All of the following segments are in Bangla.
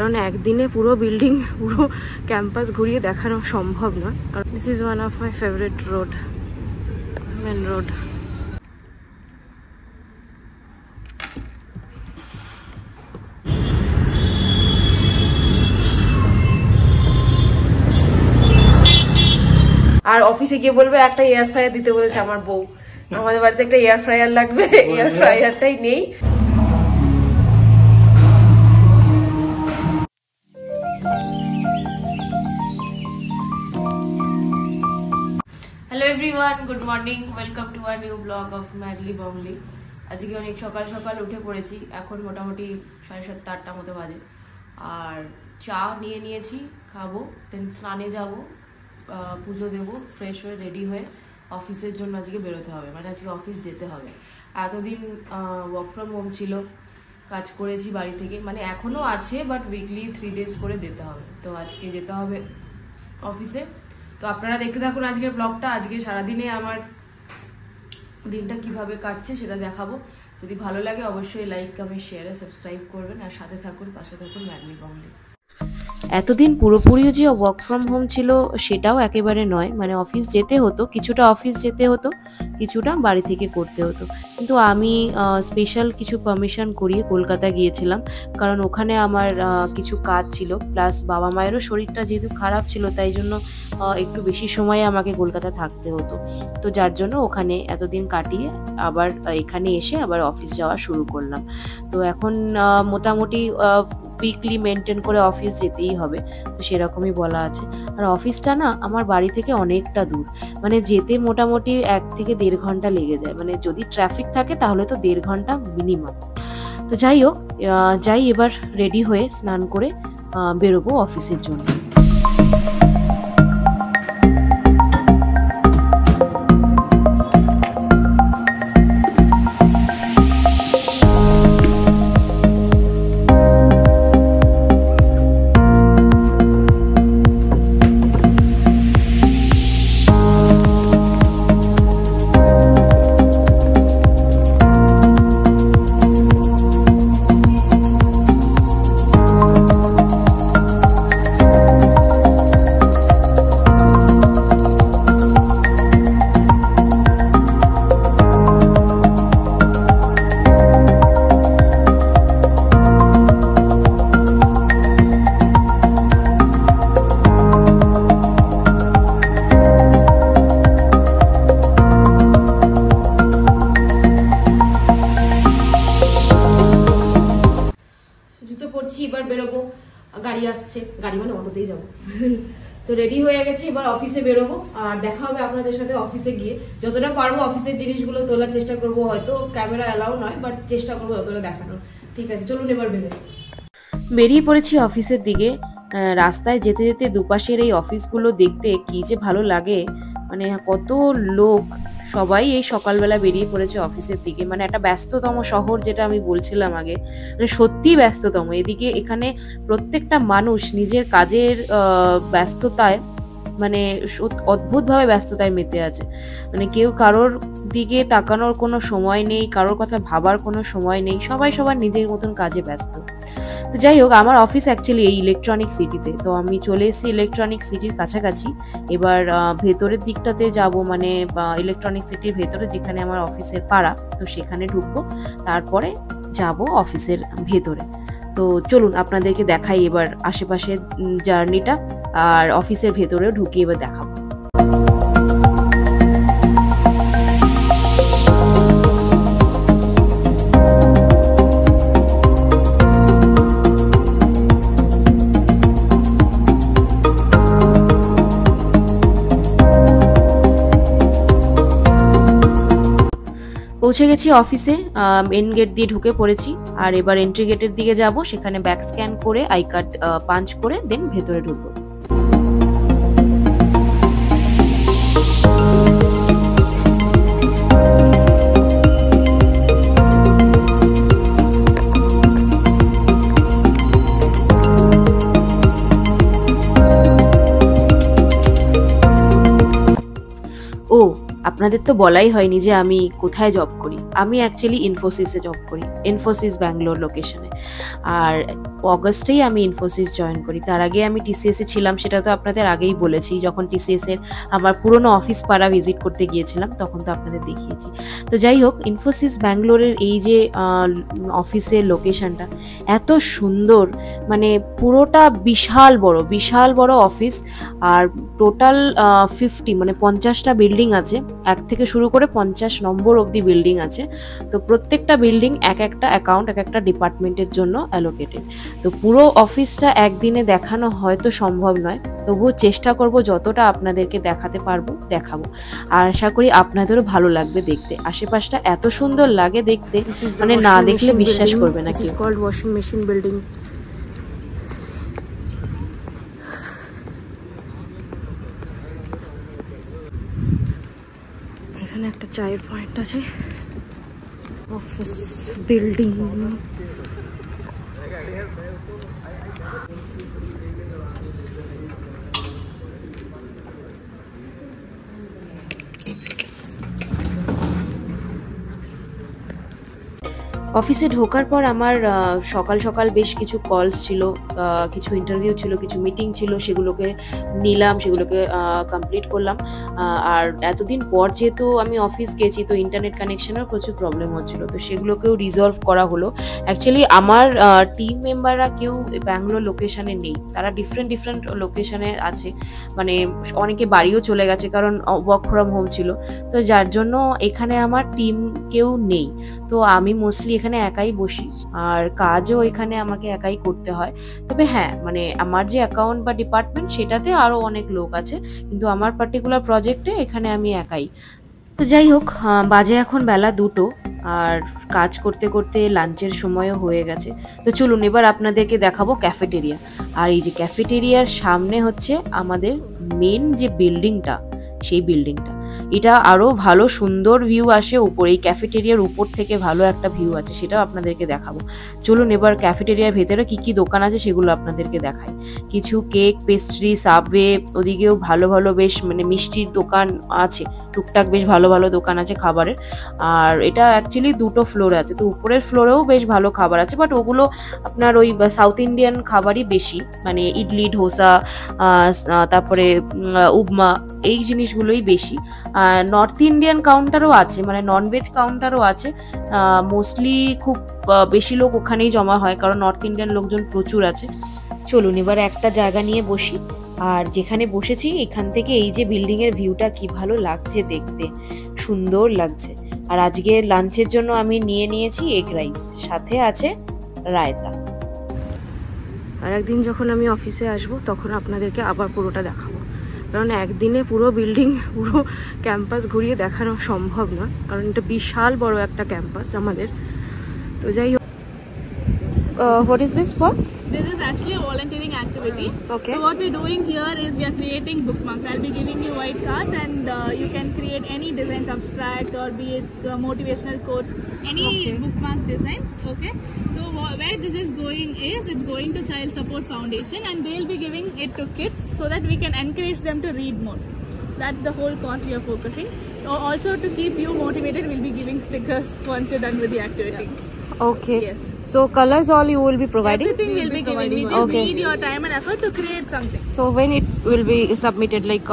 কারণ একদিনে পুরো বিল্ডিং পুরো ক্যাম্পাস ঘুরিয়ে দেখানো সম্ভব নয়। কারণ this is one of my favourite road, main road. আর অফিসে গিয়ে বলবে একটা এয়ার ফ্রায়ার দিতে বলেছে আমার বউ। আমাদের বাড়িতে একটা এয়ার ফ্রায়ার লাগবে, এয়ার ফ্রায়ারটাই নেই। Hello everyone, good morning, welcome to our new blog of Madly Bongly. আজকে অনেক সকাল সকাল উঠে পড়েছি, এখন মোটামুটি 7:30-8টা মতো বাজে। আর চা নিয়ে নিয়েছি, খাবো, দেন স্নানে যাব, পুজো দেবো, ফ্রেশ হয়ে রেডি হয়ে অফিসের জন্য আজকে বেরোতে হবে, মানে আজকে অফিস যেতে হবে। এতদিন ওয়ার্ক ফ্রম হোম ছিল, কাজ করেছি বাড়ি থেকে, মানে এখনও আছে, বাট উইকলি 3 days করে যেতে হবে। তো আজকে যেতে হবে অফিসে। তো আপনারা দেখতে থাকুন আজকের ব্লগটা। আজকে সারাদিনে আমার দিনটা কিভাবে কাটছে সেটা দেখাবো। যদি ভালো লাগে অবশ্যই লাইক, কমেন্ট, শেয়ার, সাবস্ক্রাইব করবেন, আর সাথে থাকুন, পাশে থাকুন ম্যাডলি বংলি। এতদিন পুরোপুরিও যে ওয়ার্ক ফ্রম হোম ছিল সেটাও একেবারে নয়, মানে অফিস যেতে হতো, কিছুটা অফিস যেতে হতো, কিছুটা বাড়ি থেকে করতে হতো। কিন্তু আমি স্পেশাল কিছু পারমিশন করিয়ে কলকাতা গিয়েছিলাম, কারণ ওখানে আমার কিছু কাজ ছিল, প্লাস বাবা মায়েরও শরীরটা যেহেতু খারাপ ছিল, তাই জন্য একটু বেশি সময় আমাকে কলকাতা থাকতে হতো। তো যার জন্য ওখানে এতদিন কাটিয়ে আবার এখানে এসে আবার অফিস যাওয়া শুরু করলাম। তো এখন মোটামুটি উইকলি মেনটেন করে অফিস যেতেই হবে, তো সেরকমই বলা আছে। আর অফিসটা না আমার বাড়ি থেকে অনেকটা দূর, মানে যেতে মোটামুটি 1 থেকে 1.5 ঘন্টা লেগে যায়, মানে যদি ট্রাফিক থাকে তাহলে তো 1.5 ঘন্টা মিনিমাম। তো যাই হোক, যাই এবার রেডি হয়ে স্নান করে বেরোবো অফিসের জন্য। এবার বেরোবো, গাড়ি আসছে, গাড়ি মানে অটোতেই যাবো। তো রেডি হয়ে গেছি, এবার অফিসে বেরোবো। আর দেখা হবে আপনাদের সাথে অফিসে গিয়ে। যতটা পারবো অফিসের জিনিসগুলো তোলার চেষ্টা করবো, হয়তো ক্যামেরা অ্যালাউ নয়, বাট চেষ্টা করবো যতটা দেখানোর। ঠিক আছে, চলুন এবার বেরিয়ে পড়েছি অফিসের দিকে। রাস্তায় যেতে যেতে দুপাশের এই অফিসগুলো দেখতে কি যে ভালো লাগে, মানে কত লোক, সবাই এই সকালবেলা বেরিয়ে পড়েছে অফিসের দিকে। মানে একটা ব্যস্ততম শহর, যেটা আমি বলছিলাম আগে, মানে সত্যি ব্যস্ততম। এদিকে এখানে প্রত্যেকটা মানুষ নিজের কাজের ব্যস্ততায়, মানে অদ্ভুতভাবে ব্যস্ততায় মেতে আছে। মানে কেউ কারোর দিকে তাকানোর কোনো সময় নেই, কারোর কথা ভাবার কোনো সময় নেই, সবাই সবার নিজের মতন কাজে ব্যস্ত। তো যাই হোক, আমার অফিস অ্যাকচুয়ালি এই ইলেকট্রনিক সিটিতে, তো আমি চলে এসেছি ইলেকট্রনিক সিটির কাছাকাছি। এবার ভেতরের দিকটাতে যাব, মানে ইলেকট্রনিক সিটির ভেতরে যেখানে আমার অফিসের পাড়া, তো সেখানে ঢুকবো, তারপরে যাব অফিসের ভেতরে। তো চলুন আপনাদেরকে দেখাই এবার আশেপাশের জার্নিটা, আর অফিসের ভেতরেও ঢুকিয়ে এবার দেখাবো। পৌঁছে গেছি অফিসে, মেন গেট দিয়ে ঢুকে পড়েছি। আর এবার এন্ট্রি গেটের দিকে যাব, সেখানে ব্যাক স্ক্যান করে আই কার্ড পাঞ্চ করে দেন ভেতরে ঢুকবো। আপনাদের তো বলাই হয়নি যে আমি কোথায় জব করি। আমি অ্যাকচুয়ালি ইনফোসিসে জব করি, ইনফোসিস ব্যাঙ্গালোর লোকেশনে। আর অগস্টেই আমি ইনফোসিস জয়েন করি। তার আগে আমি টিসিএসে ছিলাম, সেটা তো আপনাদের আগেই বলেছি। যখন টিসিএসের আমার পুরনো অফিস পাড়া ভিজিট করতে গিয়েছিলাম তখন তো আপনাদের দেখিয়েছি। তো যাই হোক, ইনফোসিস ব্যাঙ্গালোরের এই যে অফিসের লোকেশনটা এত সুন্দর, মানে পুরোটা বিশাল বড় অফিস। আর টোটাল 50 মানে 50টা বিল্ডিং আছে, 1 থেকে শুরু করে 50 নম্বর অবধি বিল্ডিং আছে। তো প্রত্যেকটা বিল্ডিং এক একটা অ্যাকাউন্ট, এক একটা ডিপার্টমেন্টের জন্য অ্যালোকেটেড। তো পুরো অফিসটা একদিনে দেখানো হয়তো সম্ভব নয়, তবুও চেষ্টা করব যতটা আপনাদেরকে দেখাতে পারবো দেখাবো। আর আশা করি আপনাদেরও ভালো লাগবে দেখতে। আশেপাশটা এত সুন্দর লাগে দেখতে, মানে না দেখলে বিশ্বাস করবে না। কি কল্ড ওয়াশিং মেশিন বিল্ডিং। এখানে একটা চায়ের পয়েন্ট আছে, অফিস বিল্ডিং। অফিসে ঢোকার পর আমার সকাল সকাল বেশ কিছু কলস ছিল, কিছু ইন্টারভিউ ছিল, কিছু মিটিং ছিল, সেগুলোকে নিলাম, সেগুলোকে কমপ্লিট করলাম। আর এতদিন পর যেহেতু আমি অফিস গেছি, তো ইন্টারনেট কানেকশনের প্রচুর প্রবলেম হচ্ছিল, তো সেগুলোকেও রিজলভ করা হলো। অ্যাকচুয়ালি আমার টিম মেম্বাররা কেউ ব্যাঙ্গালোর লোকেশনে নেই, তারা ডিফারেন্ট লোকেশনে আছে। মানে অনেকে বাড়িও চলে গেছে, কারণ ওয়ার্ক ফ্রম হোম ছিল। তো যার জন্য এখানে আমার টিম কেউ নেই, তো আমি মোস্টলি এখানে একাই বসি, আর কাজও এখানে আমাকে একাই করতে হয়। তবে হ্যাঁ, মানে আমার যে অ্যাকাউন্ট বা ডিপার্টমেন্ট সেটাতে আরও অনেক লোক আছে, কিন্তু আমার পার্টিকুলার প্রজেক্টে এখানে আমি একাই। তো যাই হোক, বাজে এখন বেলা 2টো, আর কাজ করতে করতে লাঞ্চের সময়ও হয়ে গেছে। তো চলুন এবার আপনাদেরকে দেখাবো ক্যাফেটেরিয়া। আর এই যে ক্যাফেটেরিয়ার সামনে হচ্ছে আমাদের মেন যে বিল্ডিংটা, সেই বিল্ডিংটা। এটা আরো ভালো সুন্দর ভিউ আসে উপরে, এই ক্যাফেটেরিয়ার উপর থেকে ভালো একটা ভিউ আছে, সেটাও আপনাদেরকে দেখাবো। চলুন এবার ক্যাফেটেরিয়ার ভেতরে কি কি দোকান আছে সেগুলো আপনাদেরকে দেখাই। কিছু কেক, পেস্ট্রি, সাবওয়ে, ওদিকেও ভালো বেশ মানে মিষ্টির দোকান আছে, টুকটাক বেশ ভালো দোকান আছে খাবারের। আর এটা অ্যাকচুয়ালি 2টো ফ্লোর আছে, তো উপরের ফ্লোরেও বেশ ভালো খাবার আছে, বাট ওগুলো আপনার ওই সাউথ ইন্ডিয়ান খাবারই বেশি, মানে ইডলি, ধোসা, তারপরে উপমা, এই জিনিসগুলোই বেশি। নর্থ ইন্ডিয়ান কাউন্টারও আছে, মানে ননভেজ কাউন্টারও আছে। মোস্টলি খুব বেশি লোক ওখানেই জমা হয়, কারণ নর্থ ইন্ডিয়ান লোকজন প্রচুর আছে। চলুন এবার একটা জায়গা নিয়ে বসি। আর যেখানে বসেছি এখান থেকে এই যে বিল্ডিংয়ের ভিউটা কি ভালো লাগছে দেখতে, সুন্দর লাগছে। আর আজকে লাঞ্চের জন্য আমি নিয়েছি এগ রাইস, সাথে আছে রায়তা। আর একদিন যখন আমি অফিসে আসবো তখন আপনাদেরকে আবার পুরোটা দেখাবো, কারণ একদিনে পুরো বিল্ডিং, পুরো ক্যাম্পাস ঘুরিয়ে দেখানো সম্ভব না, কারণ এটা বিশাল বড় একটা ক্যাম্পাস আমাদের। তো যাই হোক, what is this for? This is actually a volunteering activity. Okay. So what we're doing here is we are creating bookmarks. I'll be giving you white cards, and you can create any designs, abstract or be it motivational quotes, any bookmark designs. Okay. So where this is going is, it's going to Child Support Foundation, and they'll be giving it to kids so that we can encourage them to read more. That's the whole cause we are focusing. Also to keep you motivated, we'll be giving stickers once you're done with the activity. Okay. Yes. So colors all you will be providing? Everything we'll be giving. We just need your time and effort to create something. So when it will be submitted, like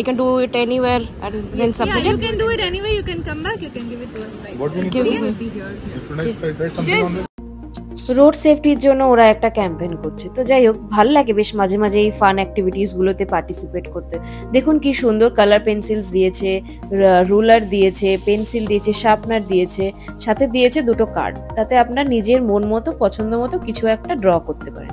I can do it anywhere and then submit Yeah, it? you can do it anywhere. You can come back, you can give it to us. Right? What we need Give to me. do? Tonight, write something on this. Road সেফটির জন্য ওরা একটা ক্যাম্পেইন করছে। তো যাই হোক, ভালো লাগে বেশ মাঝে মাঝে এই ফান অ্যাক্টিভিটিসগুলোতে পার্টিসিপেট করতে। দেখুন কি সুন্দর কালার পেন্সিলস দিয়েছে, রুলার দিয়েছে, পেন্সিল দিয়েছে, শার্পনার দিয়েছে, সাথে দিয়েছে 2টো কার্ড। তাতে আপনার নিজের মন মতো পছন্দ মতো কিছু একটা ড্র করতে পারেন।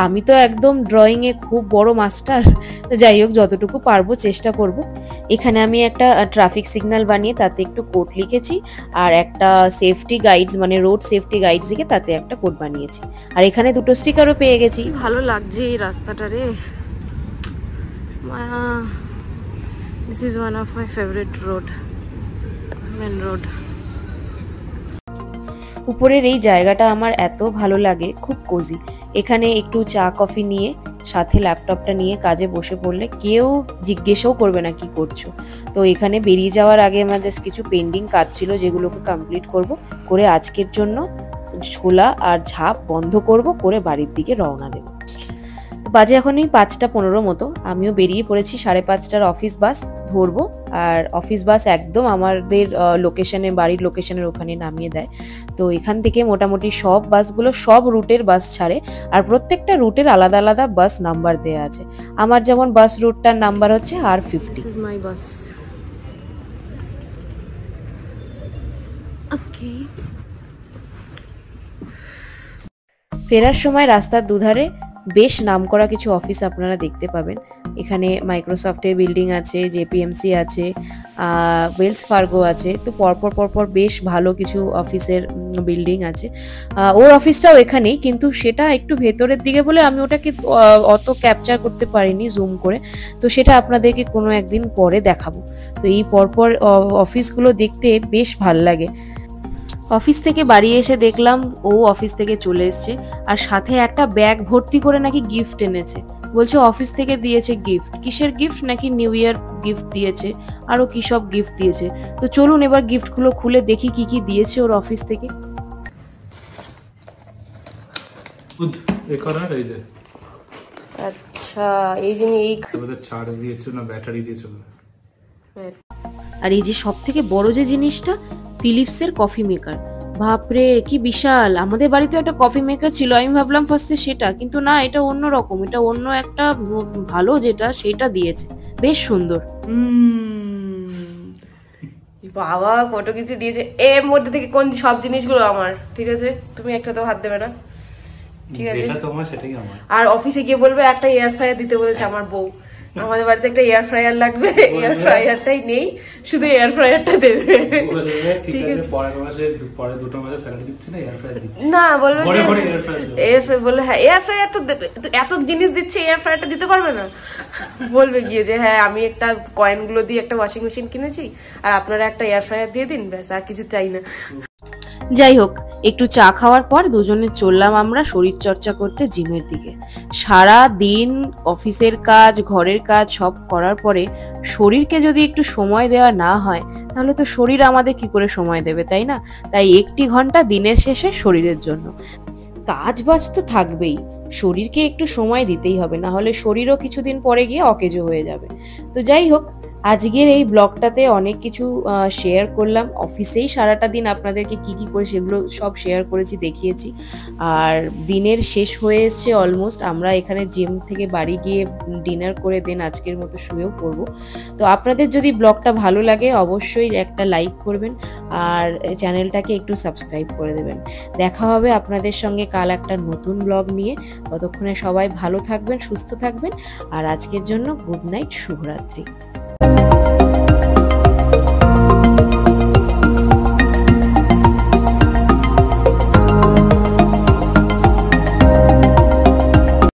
আমি তো একদম ড্রয়িংয়ে খুব বড় মাস্টার, যাই হোক যতটুকু পারবো চেষ্টা করব। এখানে আমি একটা ট্রাফিক সিগন্যাল বানিয়ে তাতে একটু কোড লিখেছি, আর একটা সেফটি গাইডস মানে রোড সেফটি গাইডস লিখে তাতে একটা কোড বানিয়েছি। আর এখানে 2টো স্টিকারও পেয়ে গেছি। ভালো লাগছে এই রাস্তাটা রে, this is one of my favourite road, main road. উপরের এই জায়গাটা আমার এত ভালো লাগে, খুব কোজি। এখানে একটু চা কফি নিয়ে সাথে ল্যাপটপটা নিয়ে কাজে বসে পড়লে কেউ জিজ্ঞেসও করবে না কি করছো। তো এখানে বেরিয়ে যাওয়ার আগে আমার জাস্ট কিছু পেন্ডিং কাজ ছিল যেগুলোকে কমপ্লিট করে আজকের জন্য ছোলা আর ঝাঁপ বন্ধ করে বাড়ির দিকে রওনা দেব। বাজে এখনই 5:15 মতো, আমিও বেরিয়ে পড়েছি। 5:30টার অফিস বাস ধরবো, আর অফিস বাস একদম আমাদের লোকেশনে, বাড়ির লোকেশনের ওখানে নামিয়ে দেয়। তো এখান থেকে মোটামুটি সব বাসগুলো সব রুটের বাস ছাড়ে, আর প্রত্যেকটা রুটের আলাদা আলাদা বাস নাম্বার দেওয়া আছে। আমার যেমন বাস রুটটার নাম্বার হচ্ছে R50। দিস ইজ মাই বাস। ওকে, ফেরার সময় রাস্তার দুধারে বেশ নামকরা কিছু অফিস আপনারা দেখতে পাবেন। এখানে মাইক্রোসফটের বিল্ডিং আছে, জেপিএমসি আছে, ওয়েলস ফার্গো আছে। তো পরপর বেশ ভালো কিছু অফিসের বিল্ডিং আছে। ওর অফিসটাও এখানেই, কিন্তু সেটা একটু ভেতরের দিকে বলে আমি ওটাকে অত ক্যাপচার করতে পারিনি জুম করে। তো সেটা আপনাদেরকে কোনো একদিন পরে দেখাবো। তো এই পরপর অফিসগুলো দেখতে বেশ ভাল লাগে। অফিস থেকে বাড়ি এসে দেখলাম ও অফিস থেকে চলে এসছে, আর সাথে একটা ব্যাগ ভর্তি করে নাকি গিফট এনেছে। বলছে অফিস থেকে দিয়েছে গিফট। কিসের গিফট? নাকি নিউ ইয়ার গিফট দিয়েছে, আরো কি সব গিফট দিয়েছে। তো চলুন এবার গিফটগুলো খুলে দেখি কি কি দিয়েছে ওর অফিস থেকে। আচ্ছা, এই যে এই চার্জ দিয়েছো না ব্যাটারি দিয়েছো? আর এই যে সব থেকে বড় যে জিনিসটা, ফিলিপসের কফি মেকার। বাপরে কি বিশাল! আমাদের বাড়িতে একটা কফি মেকার ছিল, আমি ভাবলাম ফার্স্টে সেটা, কিন্তু না, এটা অন্য রকম, এটা অন্য একটা ভালো যেটা সেটা দিয়েছে, বেশ সুন্দর। বাবা কত কিছু দিয়েছে। এর মধ্যে থেকে কোন সব জিনিসগুলো আমার, ঠিক আছে? তুমি একটা তো হাত দেবে না, ঠিক আছে? যেটা তোমার সেটাই আমার। আর অফিসে গিয়ে বলবে একটা এয়ার ফ্রায়ার দিতে বলেছে আমার বউ। আমাদের বাড়িতে একটা এয়ার ফ্রায়ার লাগবে, এয়ার ফ্রায়ারটাই নেই, শুধু এয়ার ফ্রায়ারটা দেবে। ঠিক আছে, পরের মাসে পরে 2 মাসে স্যালারি দিচ্ছে না, এয়ার ফ্রায়ার দিচ্ছে না, বলবে এয়ার ফ্রায়ার, বললে হ্যাঁ এয়ার ফ্রায়ার তো এত জিনিস দিচ্ছে, এয়ার ফ্রায়ারটা দিতে পারবে না। বলবে গিয়ে যে হ্যাঁ আমি একটা কয়েনগুলো দিয়ে একটা ওয়াশিং মেশিন কিনেছি, আর আপনারা একটা এয়ার ফ্রায়ার দিয়ে দিন, ব্যাস, আর কিছু চাই না। যাই হোক, একটু চা খাওয়ার পর দুজনে চললাম আমরা শরীর চর্চা করতে জিমের দিকে। সারা দিন অফিসের কাজ, ঘরের কাজ সব করার পরে শরীরকে যদি একটু সময় দেওয়া না হয়, তাহলে তো শরীর আমাদের কি করে সময় দেবে, তাই না? তাই 1 ঘন্টা দিনের শেষে শরীরের জন্য। কাজ বাজ তো থাকবেই, শরীরকে একটু সময় দিতেই হবে, না হলে শরীরও কিছুদিন পরে গিয়ে অকেজো হয়ে যাবে। তো যাই হোক, আজকের এই ব্লগটাতে অনেক কিছু শেয়ার করলাম। অফিসেই সারাটা দিন আপনাদেরকে কি কি করে সেগুলো সব শেয়ার করেছি, দেখিয়েছি। আর দিনের শেষ হয়ে এসছে অলমোস্ট। আমরা এখানে জিম থেকে বাড়ি গিয়ে ডিনার করে দেন আজকের মতো শুয়েও পড়বো। তো আপনাদের যদি ব্লগটা ভালো লাগে অবশ্যই একটা লাইক করবেন, আর চ্যানেলটাকে একটু সাবস্ক্রাইব করে দেবেন। দেখা হবে আপনাদের সঙ্গে কাল একটা নতুন ব্লগ নিয়ে। ততক্ষণে সবাই ভালো থাকবেন, সুস্থ থাকবেন, আর আজকের জন্য গুড নাইট, শুভরাত্রি।